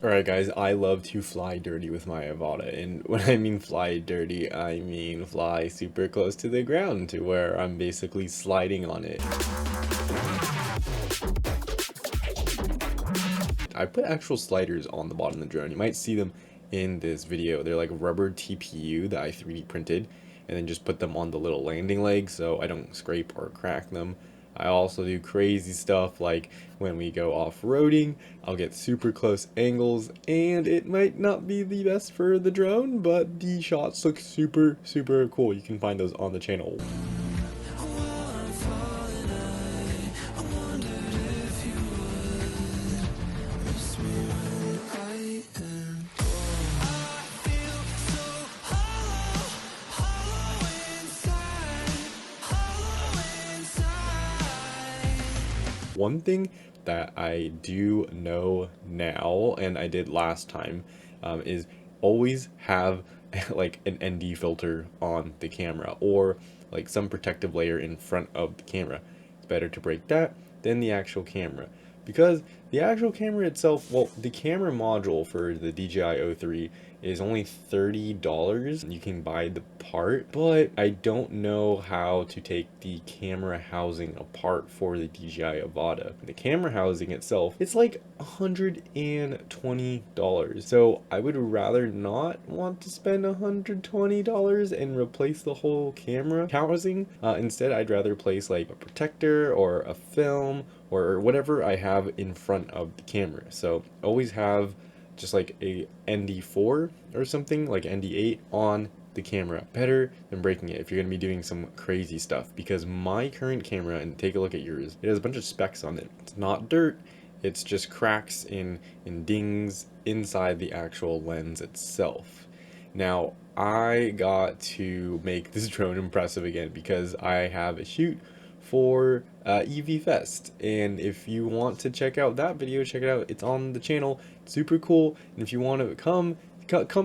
Alright guys, I love to fly dirty with my Avata, and when I mean fly dirty, I mean fly super close to the ground to where I'm basically sliding on it. I put actual sliders on the bottom of the drone. You might see them in this video. They're like rubber TPU that I 3D printed and then just put them on the little landing legs so I don't scrape or crack them. I also do crazy stuff like when we go off-roading, I'll get super close angles and it might not be the best for the drone, but the shots look super cool. You can find those on the channel. One thing that I do know now, and I did last time, is always have like an ND filter on the camera or like some protective layer in front of the camera. It's better to break that than the actual camera, because the actual camera itself, well, the camera module for the DJI 03 is only $30. You can buy the part, but I don't know how to take the camera housing apart for the DJI AVATA. The camera housing itself, it's like $120. So I would rather not want to spend $120 and replace the whole camera housing. Instead, I'd rather place like a protector or a film or whatever I have in front of the camera. So always have just like a ND4 or something, like ND8 on the camera. Better than breaking it if you're going to be doing some crazy stuff, because my current camera, and take a look at yours, it has a bunch of specks on it. It's not dirt, it's just cracks in dings inside the actual lens itself. Now, I got to make this drone impressive again because I have a shoot for EV Fest, and if you want to check out that video, check it out. It's on the channel. It's super cool, and if you want to come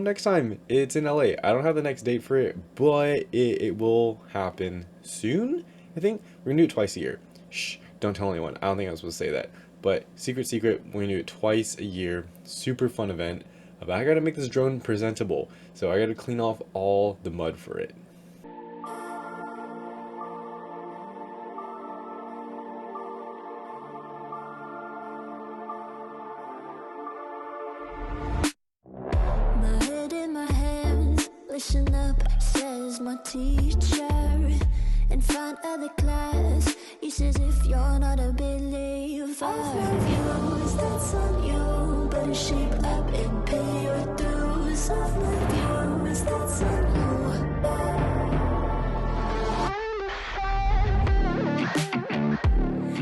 next time. It's in LA. I don't have the next date for it, but it will happen soon. I think we're gonna do it twice a year. Shh, don't tell anyone. I don't think I was supposed to say that, but secret, we're gonna do it twice a year. Super fun event. But I gotta make this drone presentable, so I gotta clean off all the mud for it. My head in my hands, listen up, says my teacher. In front of the class, he says if you're not a believer, views, that's on you. Better shape up and pay your dues. Of my views, that's on you.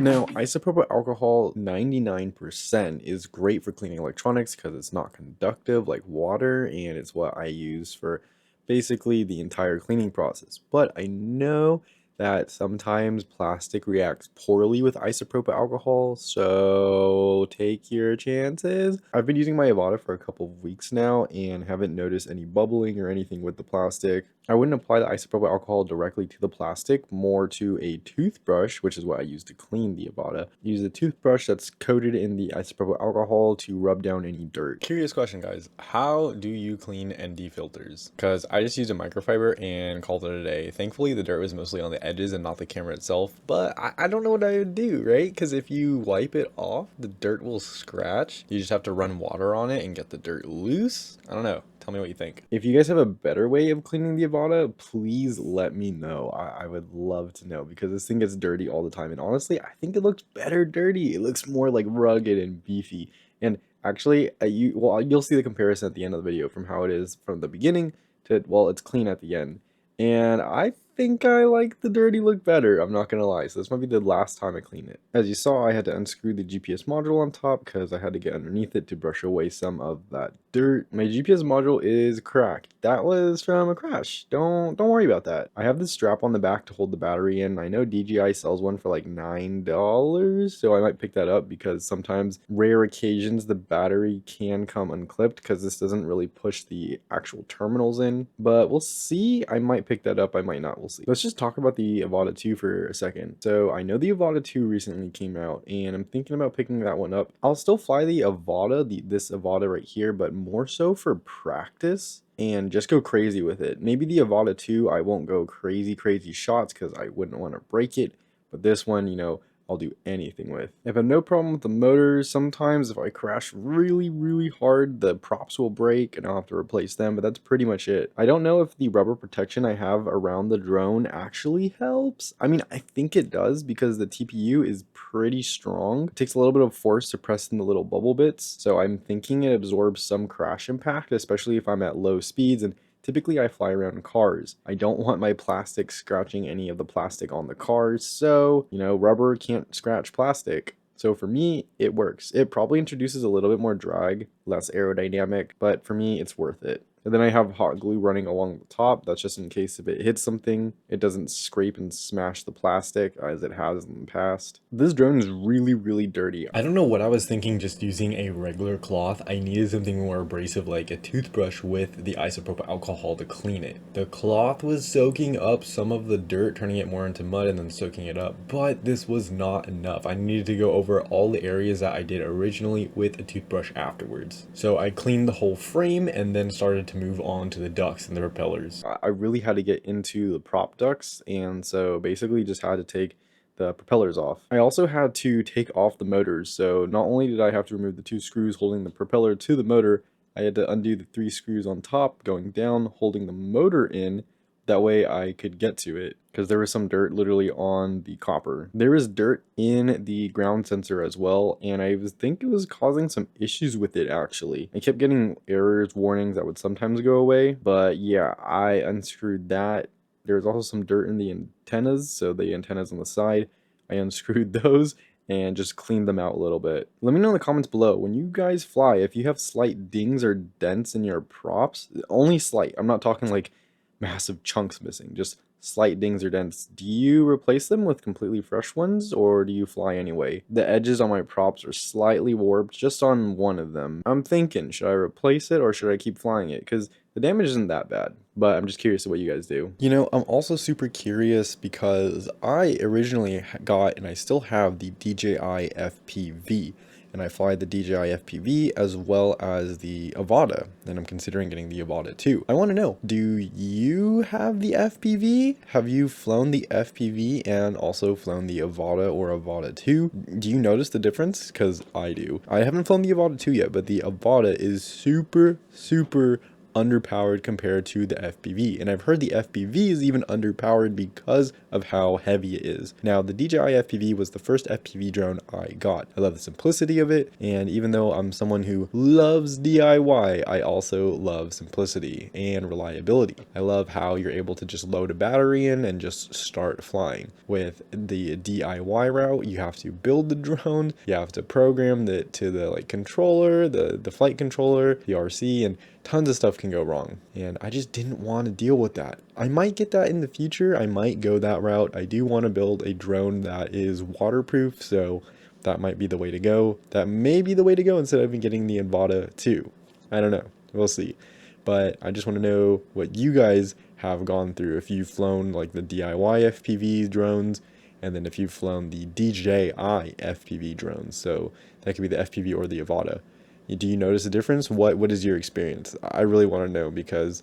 Now, isopropyl alcohol 99% is great for cleaning electronics because it's not conductive like water, and it's what I use for basically the entire cleaning process. But I know that sometimes plastic reacts poorly with isopropyl alcohol, so take your chances. I've been using my Avata for a couple of weeks now and haven't noticed any bubbling or anything with the plastic. I wouldn't apply the isopropyl alcohol directly to the plastic, more to a toothbrush, which is what I use to clean the Avata. Use a toothbrush that's coated in the isopropyl alcohol to rub down any dirt. Curious question, guys. How do you clean ND filters? Because I just used a microfiber and called it a day. Thankfully, the dirt was mostly on the edges and not the camera itself, but I don't know what I would do, right? Because if you wipe it off, the dirt will scratch. You just have to run water on it and get the dirt loose. I don't know. Tell me what you think. If you guys have a better way of cleaning the Avata, please let me know. I would love to know, because this thing gets dirty all the time. And honestly, I think it looks better dirty. It looks more like rugged and beefy. And actually, you'll see the comparison at the end of the video from how it is from the beginning to, well, it's clean at the end. And I think I like the dirty look better, I'm not gonna lie. So this might be the last time I clean it. As you saw, I had to unscrew the GPS module on top because I had to get underneath it to brush away some of that dirt. My GPS module is cracked. That was from a crash. Don't worry about that. I have this strap on the back to hold the battery in. I know DJI sells one for like $9, so I might pick that up, because sometimes, rare occasions, the battery can come unclipped because this doesn't really push the actual terminals in. But we'll see. I might pick that up, I might not. we'll see. Let's just talk about the Avata 2 for a second. So I know the Avata 2 recently came out, and I'm thinking about picking that one up. I'll still fly the Avata, this Avata right here, but more so for practice and just go crazy with it. Maybe the Avata 2, I won't go crazy shots because I wouldn't want to break it. But this one, you know, I'll do anything with. I have no problem with the motors. Sometimes if I crash really hard, the props will break and I'll have to replace them, but that's pretty much it. I don't know if the rubber protection I have around the drone actually helps. I mean, I think it does because the TPU is pretty strong. It takes a little bit of force to press in the little bubble bits, so I'm thinking it absorbs some crash impact, especially if I'm at low speeds, and typically I fly around cars. I don't want my plastic scratching any of the plastic on the cars, so, you know, rubber can't scratch plastic. So for me, it works. It probably introduces a little bit more drag, less aerodynamic, but for me, it's worth it. And then I have hot glue running along the top. That's just in case if it hits something, it doesn't scrape and smash the plastic as it has in the past. This drone is really dirty. I don't know what I was thinking just using a regular cloth. I needed something more abrasive like a toothbrush with the isopropyl alcohol to clean it. The cloth was soaking up some of the dirt, turning it more into mud and then soaking it up, but this was not enough. I needed to go over all the areas that I did originally with a toothbrush afterwards. So I cleaned the whole frame and then started to move on to the ducts and the propellers. I really had to get into the prop ducts, and so basically just had to take the propellers off. I also had to take off the motors, so not only did I have to remove the 2 screws holding the propeller to the motor, I had to undo the 3 screws on top going down holding the motor in. That way I could get to it, because there was some dirt literally on the copper. There is dirt in the ground sensor as well, and I think it was causing some issues with it actually. I kept getting errors, warnings that would sometimes go away, but yeah, I unscrewed that. There was also some dirt in the antennas, so the antennas on the side, I unscrewed those and just cleaned them out a little bit. Let me know in the comments below, when you guys fly, if you have slight dings or dents in your props, only slight, I'm not talking like massive chunks missing, just slight dings or dents, do you replace them with completely fresh ones or do you fly anyway? The edges on my props are slightly warped just on one of them. I'm thinking, should I replace it or should I keep flying it? Because the damage isn't that bad, but I'm just curious what you guys do. You know, I'm also super curious because I originally got, and I still have, the DJI FPV. And I fly the DJI FPV as well as the Avata, and I'm considering getting the Avata too. I want to know, do you have the FPV? Have you flown the FPV and also flown the Avata or Avata 2? Do you notice the difference? Because I do. I haven't flown the Avata 2 yet, but the Avata is super underpowered compared to the FPV, and I've heard the FPV is even underpowered because of how heavy it is. Now, the DJI FPV was the first FPV drone I got. I love the simplicity of it, and even though I'm someone who loves DIY, I also love simplicity and reliability. I love how you're able to just load a battery in and just start flying. With the DIY route, you have to build the drone, you have to program it to the controller, the flight controller, the RC, and tons of stuff can go wrong, and I just didn't want to deal with that. I might get that in the future. I might go that route. I do want to build a drone that is waterproof, so that might be the way to go. That may be the way to go instead of getting the Avata 2. I don't know. We'll see. But I just want to know what you guys have gone through. If you've flown like the DIY FPV drones, and then if you've flown the DJI FPV drones. So that could be the FPV or the Avata. Do you notice a difference? What is your experience? I really want to know because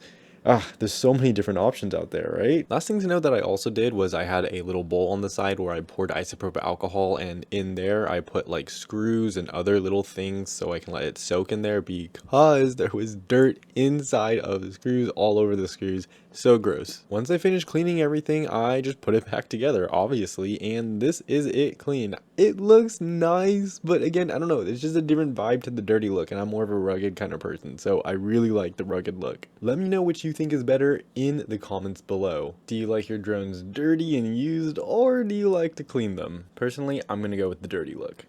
there's so many different options out there, right? Last thing to know that I also did was I had a little bowl on the side where I poured isopropyl alcohol, and in there I put like screws and other little things so I can let it soak in there because there was dirt inside of the screws, all over the screws. So gross. Once I finished cleaning everything, I just put it back together, obviously, and this is it clean. It looks nice, but again, I don't know, it's just a different vibe to the dirty look, and I'm more of a rugged kind of person, so I really like the rugged look. Let me know what you think is better in the comments below. Do you like your drones dirty and used, or do you like to clean them? Personally, I'm gonna go with the dirty look.